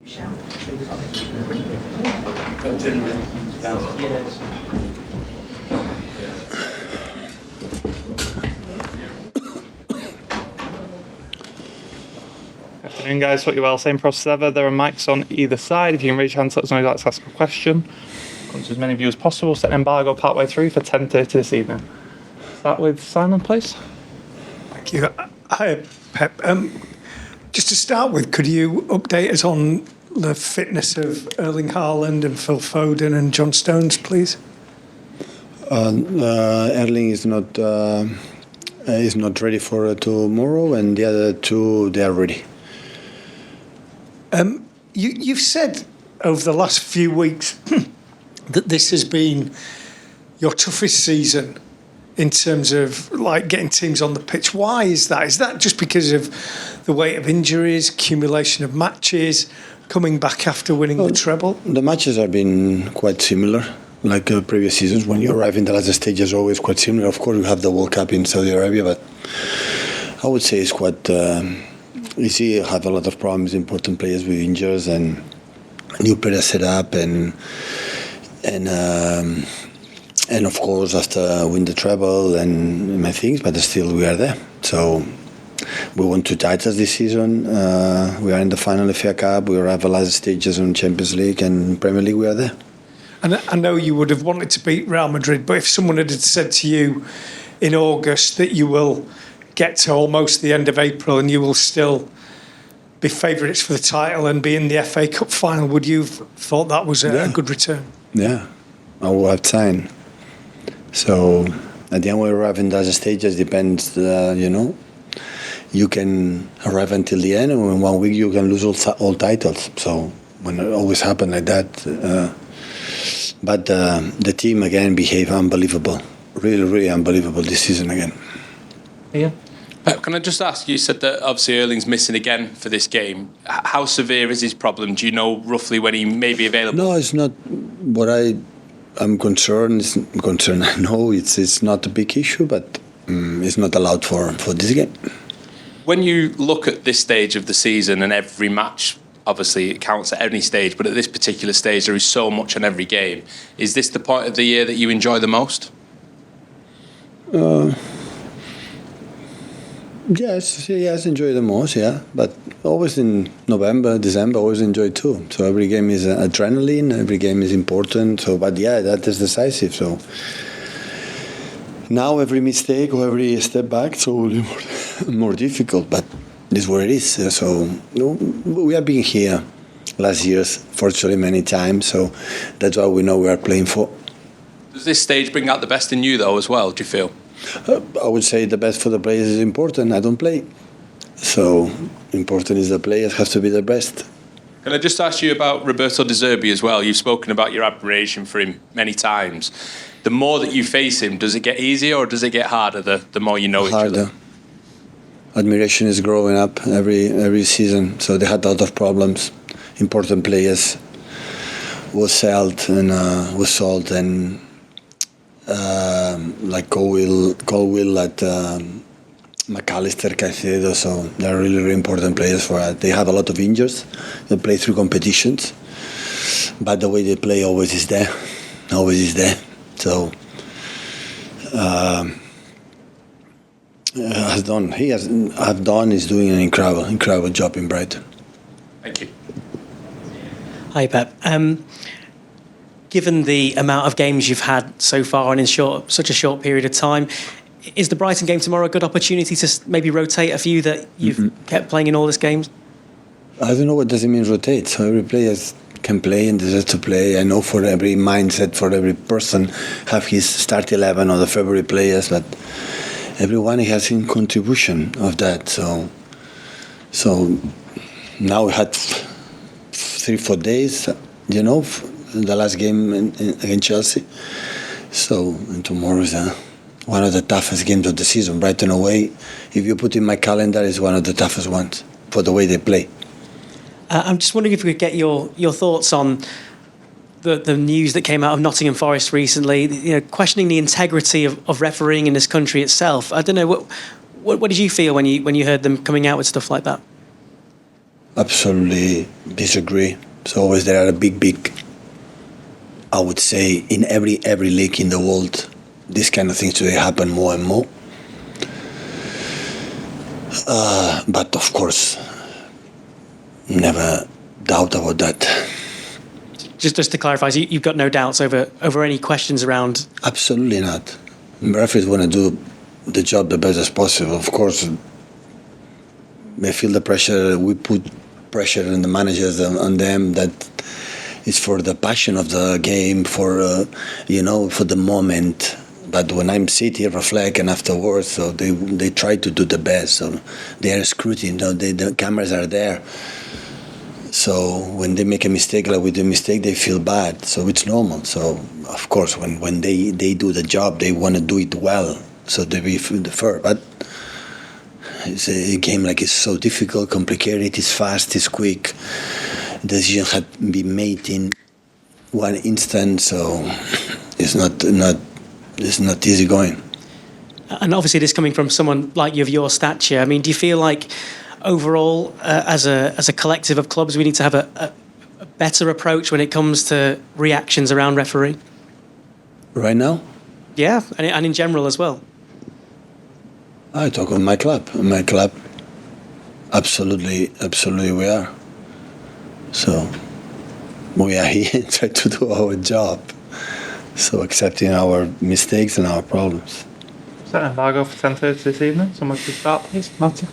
Afternoon, guys. Hope you're well. Same process as ever. There are mics on either side. If you can reach your hands, let us know if you'd like to ask a question. Come to as many of you as possible. Set an embargo partway through for 10:30 this evening. Start with Simon, please. Thank you. Hi, Pep. Just to start with, could you update us on the fitness of Erling Haaland and Phil Foden and John Stones, please? Erling is not ready for tomorrow, and the other two, they are ready. You've said over the last few weeks that this has been your toughest season in terms of like getting teams on the pitch. Why is that? Is that just because of the weight of injuries, accumulation of matches, coming back after winning the treble? The matches have been quite similar, like previous seasons. When you arrive in the last stage, it's always quite similar. Of course, you have the World Cup in Saudi Arabia, but I would say it's quite easy. You have a lot of problems, important players with injuries and new players set up, and of course after win the treble and many things, but still we are there. So we won 2 titles this season. We are in the final FA Cup. We have the last stages on Champions League and Premier League. We are there. And I know you would have wanted to beat Real Madrid, but if someone had said to you in August that you will get to almost the end of April and you will still be favourites for the title and be in the FA Cup final, would you have thought that was a good return? Yeah, I will have time. So at the end we arrive in those stages, depends, you can arrive until the end, and in 1 week you can lose all titles. So when it always happen like that, but the team again behave unbelievable, really unbelievable this season again. Yeah. Pep, can I just ask, you said that obviously Erling's missing again for this game. How severe is his problem? Do you know roughly when he may be available? No, it's not what I'm concerned. I know it's not a big issue, but it's not allowed for this game. When you look at this stage of the season and every match, obviously it counts at any stage, but at this particular stage there is so much in every game. Is this the point of the year that you enjoy the most? Yes, enjoy the most, yeah. But always in November, December, always enjoy too. So every game is adrenaline, every game is important. So, but yeah, that is decisive. So now every mistake or every step back, so more difficult. But this is where it is. So we have been here last years, fortunately, many times. So that's why we know we are playing for. Does this stage bring out the best in you, though, as well, do you feel? I would say the best for the players is important. I don't play. So important is the players have to be the best. Can I just ask you about Roberto De Zerbi as well? You've spoken about your admiration for him many times. The more that you face him, does it get easier or does it get harder the more you know each other? Admiration is growing up every season. So they had a lot of problems. Important players was sold and like Colwill at McAllister, Caicedo, so they're really important players for us. They have a lot of injuries. They play through competitions, but the way they play always is there. So is doing an incredible job in Brighton. Thank you. Hi, Pep. Given the amount of games you've had so far and in such a short period of time, is the Brighton game tomorrow a good opportunity to maybe rotate a few that you've kept playing in all these games? I don't know what does it mean rotate. So every player can play and deserves to play. I know for every mindset, for every person, have his start 11 or the favorite players, but everyone has in contribution of that. So now we had 3-4 days, the last game against Chelsea. So and tomorrow is one of the toughest games of the season. Brighton away, if you put in my calendar, is one of the toughest ones for the way they play. I'm just wondering if we could get your thoughts on the news that came out of Nottingham Forest recently, questioning the integrity of refereeing in this country itself. I don't know, what did you feel when you heard them coming out with stuff like that? absolutely disagree. So always there are a big, I would say, in every league in the world, these kind of things today happen more and more. But of course, never doubt about that. Just to clarify, so you've got no doubts over any questions around. Absolutely not. Referees want to do the job the best as possible. Of course, they feel the pressure. We put pressure on the managers on them. That is for the passion of the game, for for the moment. But when I'm sitting, reflect, and afterwards, so they try to do the best. So they are scrutiny. The cameras are there. So when they make a mistake, like we do a mistake, they feel bad. So it's normal. So of course, when they do the job, they want to do it well. So they be fair. But it's a game like it's so difficult, complicated. It's fast, it's quick. Decision had been made in one instant. So it's not easy going. And obviously, this coming from someone like you of your stature. I mean, do you feel like overall, as a collective of clubs, we need to have a better approach when it comes to reactions around refereeing? Right now? Yeah, and in general as well. I talk with my club. My club, absolutely we are. So we are here trying to do our job. So accepting our mistakes and our problems. Set an embargo for 10:30 this evening. Someone could start, please. Martin.